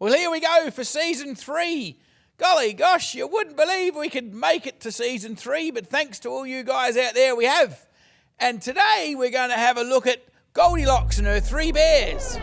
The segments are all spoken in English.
Well, here we go for season 3. Golly gosh, you wouldn't believe we could make it to season 3, but thanks to all you guys out there, we have. And today we're going to have a look at Goldilocks and her 3 bears.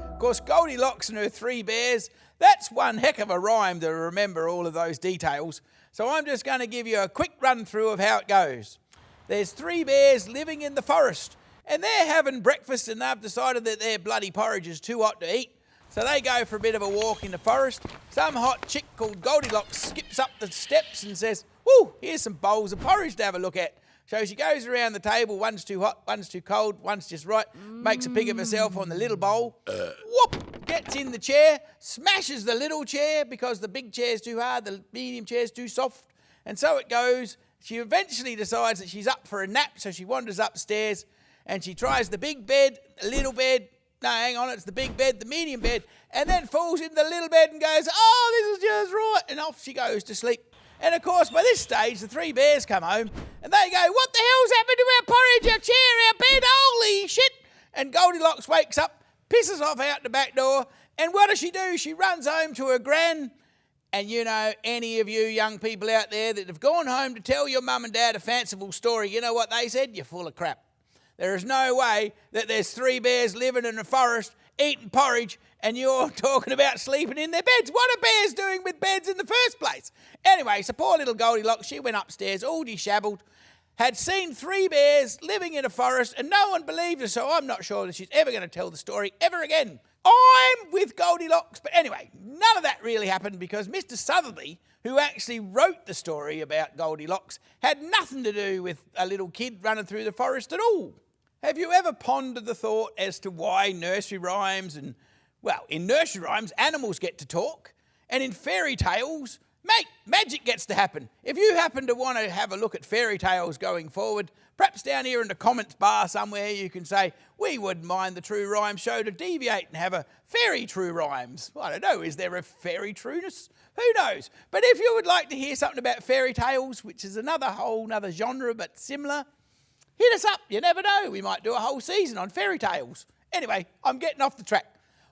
Of course, Goldilocks and her 3 bears, that's one heck of a rhyme to remember all of those details. So I'm just going to give you a quick run through of how it goes. There's 3 bears living in the forest, and they're having breakfast, and they've decided that their bloody porridge is too hot to eat. So they go for a bit of a walk in the forest. Some hot chick called Goldilocks skips up the steps and says, "Woo, here's some bowls of porridge to have a look at." So she goes around the table, one's too hot, one's too cold, one's just right, makes a pig of herself on the little bowl, whoop, gets in the chair, smashes the little chair because the big chair's too hard, the medium chair's too soft, and so it goes. She eventually decides that she's up for a nap, so she wanders upstairs and she tries the big bed, the little bed, no, hang on, it's the big bed, the medium bed, and then falls into the little bed and goes, "Oh, this is just right," and off she goes to sleep. And of course, by this stage, the 3 bears come home and they go, "What the hell's happened to our porridge, our chair, our bed? Holy shit!" And Goldilocks wakes up, pisses off out the back door, and what does she do? She runs home to her gran. And you know, any of you young people out there that have gone home to tell your mum and dad a fanciful story, you know what they said? You're full of crap. There is no way that there's 3 bears living in a forest eating porridge and you're talking about sleeping in their beds. What are bears doing with beds in the first place? Anyway, so poor little Goldilocks, she went upstairs all dishevelled, had seen 3 bears living in a forest and no one believed her, so I'm not sure that she's ever going to tell the story ever again. I'm with Goldilocks, but anyway, none of that really happened because Mr. Sotheby, who actually wrote the story about Goldilocks, had nothing to do with a little kid running through the forest at all. Have you ever pondered the thought as to why nursery rhymes and, well, in nursery rhymes, animals get to talk, and in fairy tales, mate, magic gets to happen. If you happen to want to have a look at fairy tales going forward, perhaps down here in the comments bar somewhere you can say, we wouldn't mind the True Rhyme show to deviate and have a fairy True Rhymes. I don't know, is there a fairy trueness? Who knows? But if you would like to hear something about fairy tales, which is another genre but similar, hit us up. You never know, we might do a whole season on fairy tales. Anyway, I'm getting off the track.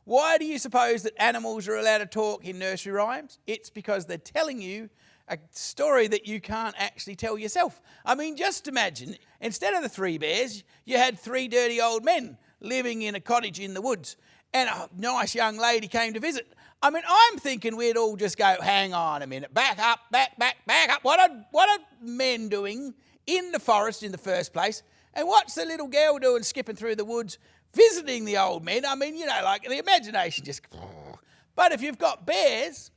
Why do you suppose that animals are allowed to talk in nursery rhymes? It's because they're telling you a story that you can't actually tell yourself. I mean, just imagine, instead of the 3 bears, you had 3 dirty old men living in a cottage in the woods, and a nice young lady came to visit. I mean, I'm thinking we'd all just go, "Hang on a minute, back up. What are men doing in the forest in the first place? And what's the little girl doing skipping through the woods, visiting the old men?" I mean, you know, like the imagination just... But if you've got bears,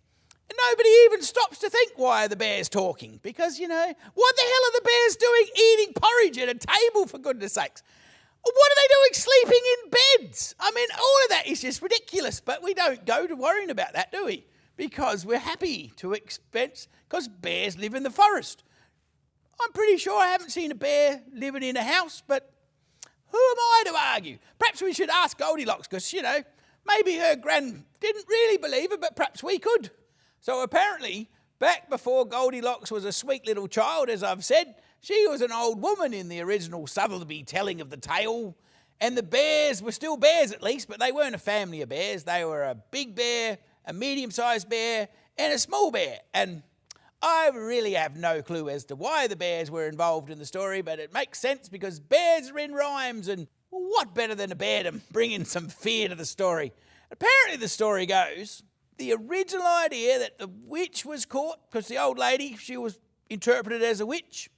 nobody even stops to think, why are the bears talking? Because, you know, what the hell are the bears doing eating porridge at a table, for goodness sakes? What are they doing sleeping in beds? I mean, all of that is just ridiculous, but we don't go to worrying about that, do we? Because we're happy to expense, because bears live in the forest. I'm pretty sure I haven't seen a bear living in a house, but who am I to argue? Perhaps we should ask Goldilocks, because, you know, maybe her gran didn't really believe her, but perhaps we could. So apparently, back before Goldilocks was a sweet little child, as I've said, she was an old woman in the original Sotheby telling of the tale. And the bears were still bears at least, but they weren't a family of bears. They were a big bear, a medium-sized bear, and a small bear. And I really have no clue as to why the bears were involved in the story, but it makes sense because bears are in rhymes, and what better than a bear to bring in some fear to the story? Apparently the story goes, the original idea that the witch was caught, because the old lady, she was interpreted as a witch.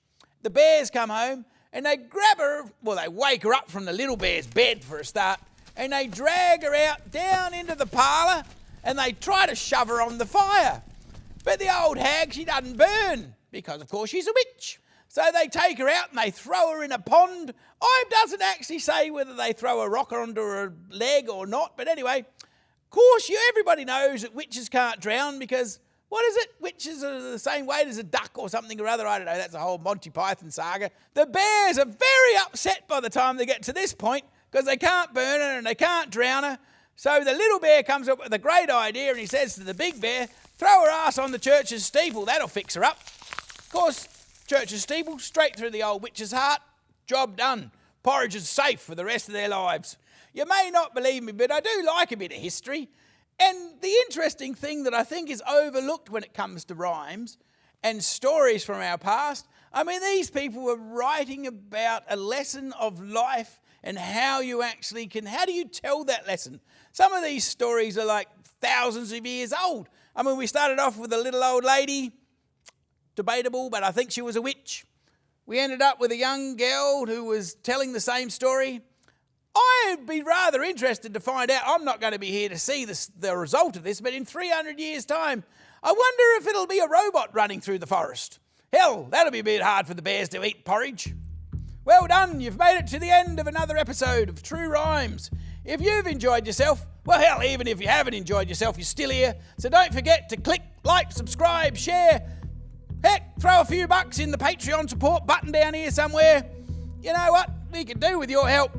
The bears come home and they grab her, well, they wake her up from the little bear's bed for a start, and they drag her out down into the parlour and they try to shove her on the fire. But the old hag, she doesn't burn, because of course she's a witch. So they take her out and they throw her in a pond. It doesn't actually say whether they throw a rock onto her leg or not, but anyway, of course everybody knows that witches can't drown because, what is it? Witches are the same weight as a duck or something or other. I don't know, that's a whole Monty Python saga. The bears are very upset by the time they get to this point because they can't burn her and they can't drown her. So the little bear comes up with a great idea and he says to the big bear, throw her ass on the church's steeple, that'll fix her up. Of course, church's steeple, straight through the old witch's heart, job done. Porridge is safe for the rest of their lives. You may not believe me, but I do like a bit of history. And the interesting thing that I think is overlooked when it comes to rhymes and stories from our past, I mean, these people were writing about a lesson of life and how do you tell that lesson? Some of these stories are like thousands of years old. I mean, we started off with a little old lady, debatable, but I think she was a witch. We ended up with a young girl who was telling the same story. I'd be rather interested to find out. I'm not going to be here to see the result of this, but in 300 years' time, I wonder if it'll be a robot running through the forest. Hell, that'll be a bit hard for the bears to eat porridge. Well done, you've made it to the end of another episode of True Rhymes. If you've enjoyed yourself, well, hell, even if you haven't enjoyed yourself, you're still here. So don't forget to click, like, subscribe, share. Heck, throw a few bucks in the Patreon support button down here somewhere. You know what we could do with your help?